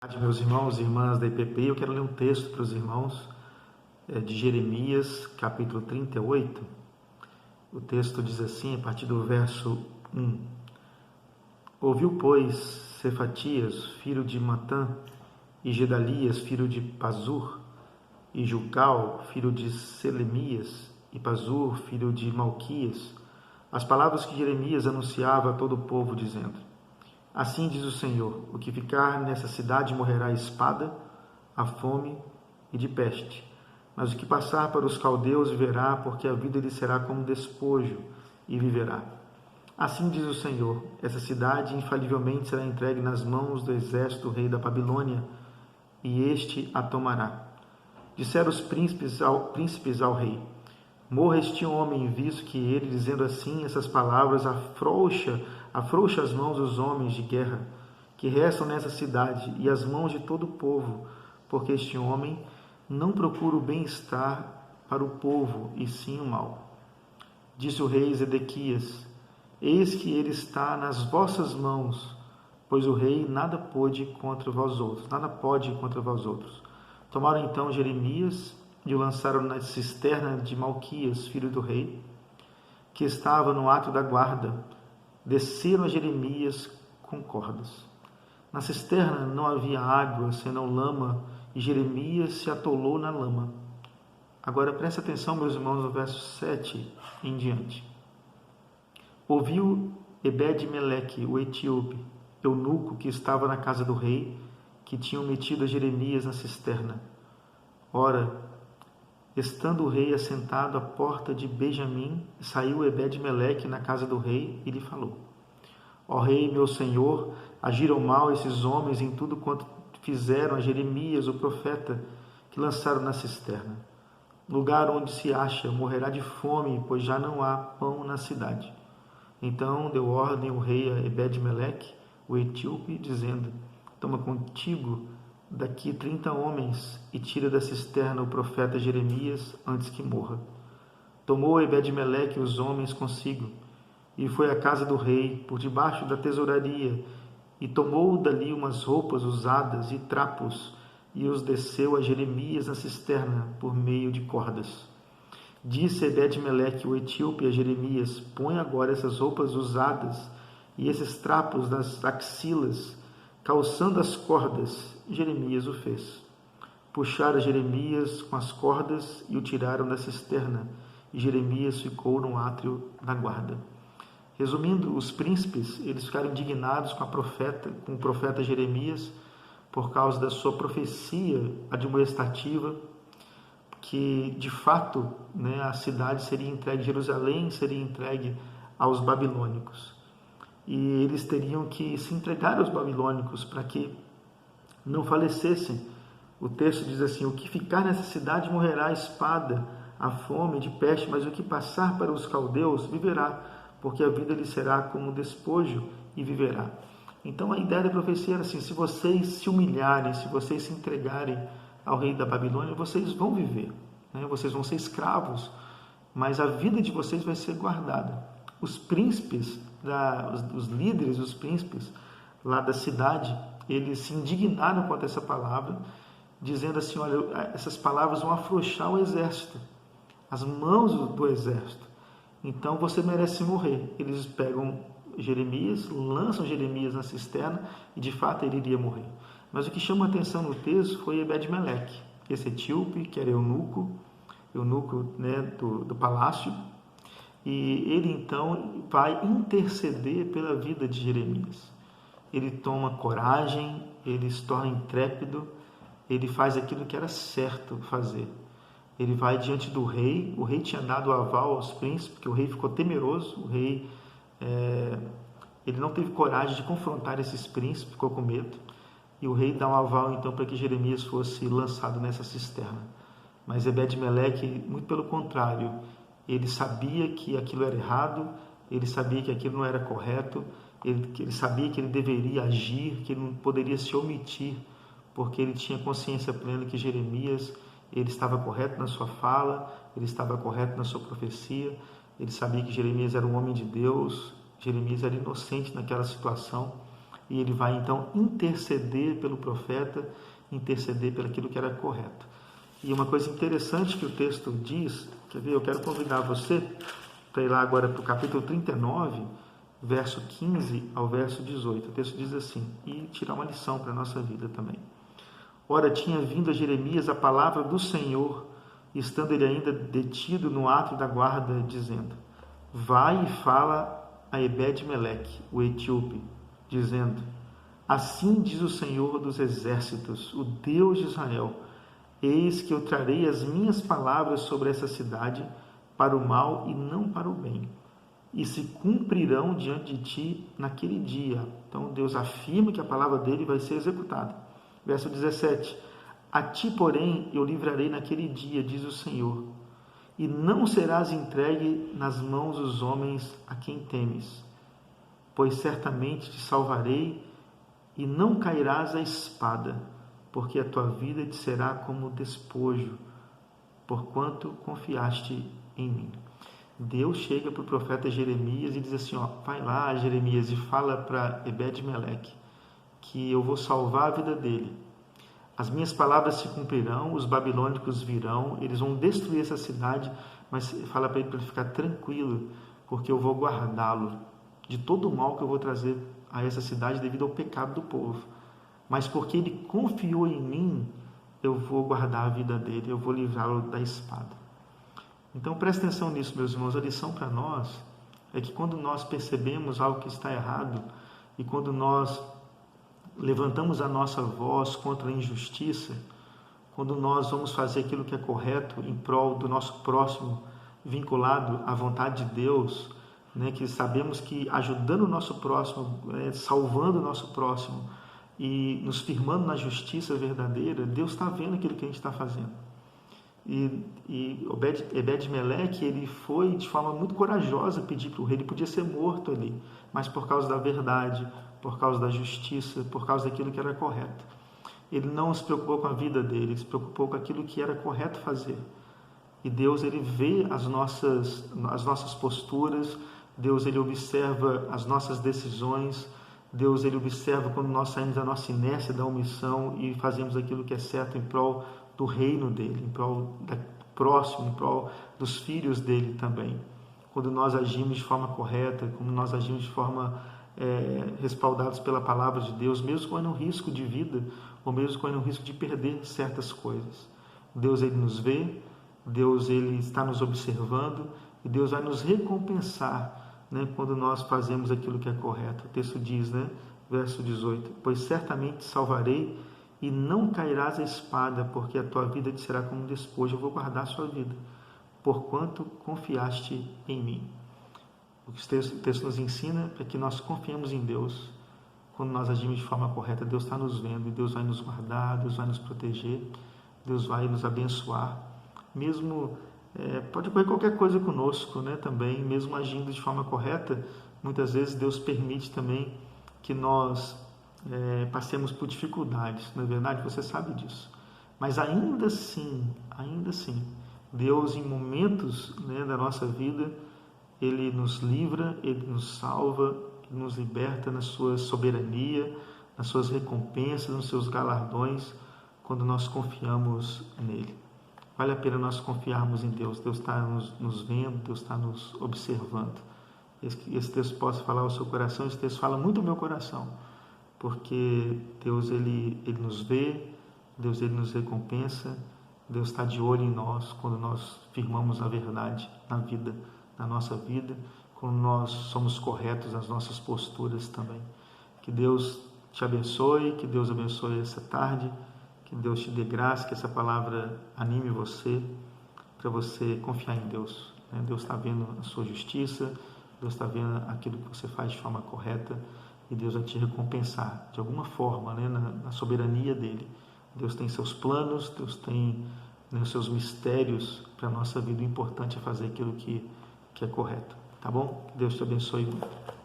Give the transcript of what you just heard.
Meus irmãos e irmãs da IPP, eu quero ler um texto para os irmãos de Jeremias, capítulo 38. O texto diz assim, a partir do verso 1. Ouviu, pois, Cefatias, filho de Matã, e Gedalias, filho de Pazur, e Jugal, filho de Selemias, e Pazur, filho de Malquias, as palavras que Jeremias anunciava a todo o povo, dizendo: Assim diz o Senhor: o que ficar nessa cidade morrerá a espada, a fome e de peste. Mas o que passar para os caldeus viverá, porque a vida lhe será como despojo, e viverá. Assim diz o Senhor: essa cidade infalivelmente será entregue nas mãos do exército do rei da Babilônia, e este a tomará. Disseram os príncipes ao rei: Morra este homem, visto que ele, dizendo assim essas palavras, afrouxa as mãos dos homens de guerra que restam nessa cidade e as mãos de todo o povo, porque este homem não procura o bem-estar para o povo, e sim o mal. Disse o rei Zedequias: Eis que ele está nas vossas mãos, pois o rei nada pode contra vós outros. Tomaram então Jeremias e o lançaram na cisterna de Malquias, filho do rei, que estava no ato da guarda. Desceram a Jeremias com cordas. Na cisterna não havia água, senão lama, e Jeremias se atolou na lama. Agora presta atenção, meus irmãos, no verso 7 em diante. Ouviu Ebed-Meleque, o etíope, eunuco que estava na casa do rei, que tinham metido a Jeremias na cisterna. Ora, estando o rei assentado à porta de Benjamim, saiu Ebed-Meleque na casa do rei e lhe falou: Ó rei, meu senhor, agiram mal esses homens em tudo quanto fizeram a Jeremias, o profeta, que lançaram na cisterna. Lugar onde se acha morrerá de fome, pois já não há pão na cidade. Então deu ordem o rei a Ebed-Meleque, o etíope, dizendo: Toma contigo daqui 30 homens e tira da cisterna o profeta Jeremias antes que morra. Tomou Ebed-Meleque os homens consigo e foi à casa do rei por debaixo da tesouraria e tomou dali umas roupas usadas e trapos e os desceu a Jeremias na cisterna por meio de cordas. Disse Ebed-Meleque o etíope a Jeremias: Põe agora essas roupas usadas e esses trapos nas axilas, calçando as cordas. Jeremias o fez. Puxaram Jeremias com as cordas e o tiraram da cisterna, e Jeremias ficou no átrio da guarda. Resumindo, os príncipes, eles ficaram indignados com o profeta Jeremias, por causa da sua profecia admoestativa, que de fato a cidade seria entregue, Jerusalém seria entregue aos babilônicos. E eles teriam que se entregar aos babilônicos para que não falecessem. O texto diz assim: o que ficar nessa cidade morrerá a espada, a fome, de peste, mas o que passar para os caldeus viverá, porque a vida lhe será como despojo e viverá. Então a ideia da profecia era assim: se vocês se humilharem, se vocês se entregarem ao rei da Babilônia, vocês vão viver, vocês vão ser escravos, mas a vida de vocês vai ser guardada. Os príncipes, os líderes, os príncipes lá da cidade, eles se indignaram contra essa palavra, dizendo assim: olha, essas palavras vão afrouxar o exército, as mãos do exército, então você merece morrer. Eles pegam Jeremias, lançam Jeremias na cisterna e de fato ele iria morrer. Mas o que chama a atenção no texto foi Ebed-Meleque, esse etíope, que era eunuco do palácio, e ele então vai interceder pela vida de Jeremias. Ele toma coragem, ele se torna intrépido, ele faz aquilo que era certo fazer. Ele vai diante do rei, o rei tinha dado o aval aos príncipes, porque o rei ficou temeroso, o rei ele não teve coragem de confrontar esses príncipes, ficou com medo, e o rei dá um aval então para que Jeremias fosse lançado nessa cisterna. Mas Ebed-Meleque, muito pelo contrário, ele sabia que aquilo era errado, ele sabia que aquilo não era correto, ele sabia que ele deveria agir, que ele não poderia se omitir, porque ele tinha consciência plena que Jeremias, ele estava correto na sua fala, ele estava correto na sua profecia, ele sabia que Jeremias era um homem de Deus, Jeremias era inocente naquela situação, e ele vai então interceder pelo profeta, interceder pelo aquilo que era correto. E uma coisa interessante que o texto diz, quer ver? Eu quero convidar você para ir lá agora para o capítulo 39, verso 15 ao verso 18. O texto diz assim, e tirar uma lição para a nossa vida também. Ora, tinha vindo a Jeremias a palavra do Senhor, estando ele ainda detido no átrio da guarda, dizendo, vai e fala a Ebed-Meleque, o etíope, dizendo, assim diz o Senhor dos exércitos, o Deus de Israel, eis que eu trarei as minhas palavras sobre essa cidade para o mal e não para o bem, e se cumprirão diante de ti naquele dia. Então Deus afirma que a palavra dele vai ser executada. Verso 17, a ti, porém, eu livrarei naquele dia, diz o Senhor, e não serás entregue nas mãos dos homens a quem temes, pois certamente te salvarei e não cairás à espada, porque a tua vida te será como despojo, porquanto confiaste em mim. Deus chega para o profeta Jeremias e diz assim, vai lá, Jeremias, e fala para Ebed-Meleque que eu vou salvar a vida dele. As minhas palavras se cumprirão, os babilônicos virão, eles vão destruir essa cidade, mas fala para ele ficar tranquilo, porque eu vou guardá-lo de todo o mal que eu vou trazer a essa cidade devido ao pecado do povo. Mas porque ele confiou em mim, eu vou guardar a vida dele, eu vou livrá-lo da espada. Então preste atenção nisso, meus irmãos. A lição para nós é que quando nós percebemos algo que está errado e quando nós levantamos a nossa voz contra a injustiça, quando nós vamos fazer aquilo que é correto em prol do nosso próximo, vinculado à vontade de Deus, né, que sabemos que ajudando o nosso próximo, salvando o nosso próximo e nos firmando na justiça verdadeira, Deus está vendo aquilo que a gente está fazendo. E Ebed-Meleque, ele foi de forma muito corajosa pedir para o rei, ele podia ser morto ali, mas por causa da verdade, por causa da justiça, por causa daquilo que era correto. Ele não se preocupou com a vida dele, ele se preocupou com aquilo que era correto fazer. E Deus, ele vê as nossas posturas, Deus, ele observa as nossas decisões, Deus, ele observa quando nós saímos da nossa inércia, da omissão e fazemos aquilo que é certo em prol do reino dele, em prol do próximo, em prol dos filhos dele também. Quando nós agimos de forma correta, quando nós agimos de forma respaldados pela palavra de Deus, mesmo correndo um risco de vida, ou mesmo correndo um risco de perder certas coisas. Deus, ele nos vê, Deus, ele está nos observando e Deus vai nos recompensar, né, quando nós fazemos aquilo que é correto. O texto diz, né, verso 18, pois certamente salvarei e não cairás a espada, porque a tua vida te será como um despojo, eu vou guardar a sua vida, porquanto confiaste em mim. O que o texto nos ensina é que nós confiemos em Deus. Quando nós agimos de forma correta, Deus está nos vendo e Deus vai nos guardar, Deus vai nos proteger, Deus vai nos abençoar. Mesmo, pode ocorrer qualquer coisa conosco, né, também, mesmo agindo de forma correta, muitas vezes Deus permite também que nós passemos por dificuldades, não é verdade? Você sabe disso. Mas ainda assim, Deus, em momentos, né, da nossa vida, Ele nos livra, Ele nos salva, Ele nos liberta na sua soberania, nas suas recompensas, nos seus galardões, quando nós confiamos nele. Vale a pena nós confiarmos em Deus. Deus está nos vendo, Deus está nos observando. Esse texto possa falar ao seu coração, esse texto fala muito ao meu coração, porque Deus, ele nos vê, Deus, ele nos recompensa, Deus está de olho em nós quando nós firmamos a verdade na nossa vida, quando nós somos corretos nas nossas posturas também. Que Deus te abençoe, que Deus abençoe essa tarde, que Deus te dê graça, que essa palavra anime você, para você confiar em Deus. Deus está vendo a sua justiça, Deus está vendo aquilo que você faz de forma correta e Deus vai te recompensar de alguma forma, né, na soberania dele. Deus tem seus planos, Deus tem, né, os seus mistérios para a nossa vida. O importante é fazer aquilo que é correto. Tá bom? Que Deus te abençoe muito.